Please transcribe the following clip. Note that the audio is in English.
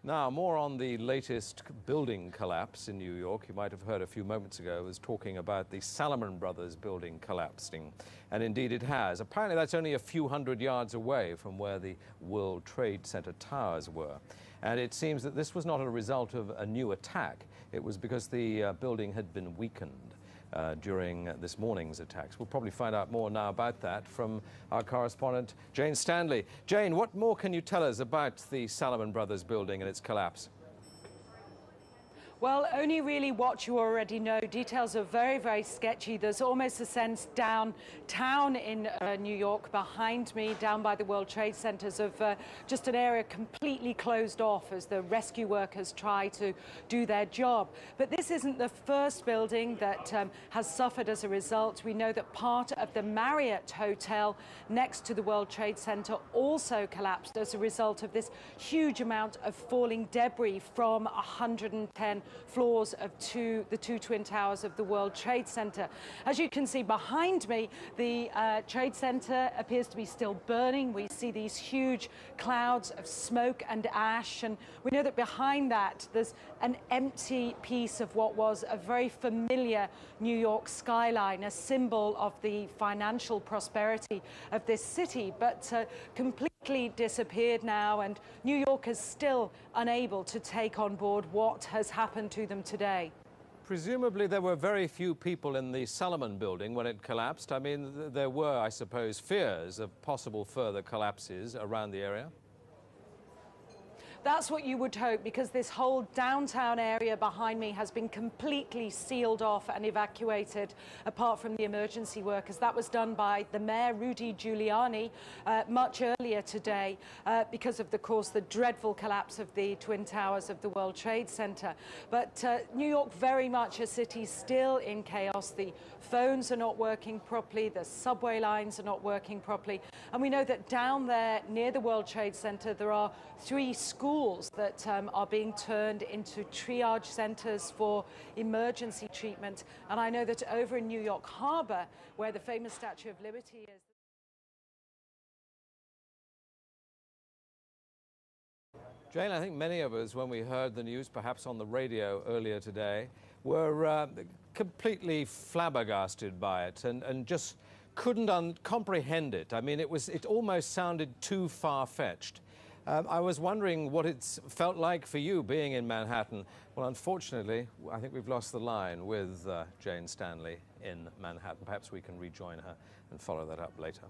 Now, more on the latest building collapse in New York. You might have heard a few moments ago I was talking about the Salomon Brothers building collapsing. And indeed it has. Apparently that's only a few hundred yards away from where the World Trade Center towers were. And it seems that this was not a result of a new attack. It was because the building had been weakened during this morning's attacks. We'll probably find out more now about that from our correspondent, Jane Stanley. Jane, what more can you tell us about the Salomon Brothers building and its collapse? Well, only really what you already know. Details are very, very sketchy. There's almost a sense downtown in New York behind me, down by the World Trade Centers, of just an area completely closed off as the rescue workers try to do their job. But this isn't the first building that has suffered as a result. We know that part of the Marriott Hotel next to the World Trade Center also collapsed as a result of this huge amount of falling debris from 110 floors of the two twin towers of the World Trade Center. As you can see behind me, the Trade Center appears to be still burning. We see these huge clouds of smoke and ash, and we know that behind that there's an empty piece of what was a very familiar New York skyline, a symbol of the financial prosperity of this city, but completely disappeared now, and New York is still unable to take on board what has happened to them today. Presumably there were very few people in the Salomon building when it collapsed. I mean, there were, I suppose, fears of possible further collapses around the area. That's what you would hope, because this whole downtown area behind me has been completely sealed off and evacuated, apart from the emergency workers. That was done by the mayor, Rudy Giuliani, much earlier today because of, course, the dreadful collapse of the Twin Towers of the World Trade Center. But New York, very much a city still in chaos. The phones are not working properly, the subway lines are not working properly. And we know that down there near the World Trade Center there are 3 schools that are being turned into triage centers for emergency treatment. And I know that over in New York Harbor, where the famous Statue of Liberty is. Jane, I think many of us, when we heard the news, perhaps on the radio earlier today, were completely flabbergasted by it and just couldn't comprehend it. I mean, it almost sounded too far-fetched. I was wondering what it's felt like for you being in Manhattan. Well, unfortunately, I think we've lost the line with Jane Stanley in Manhattan. Perhaps we can rejoin her and follow that up later.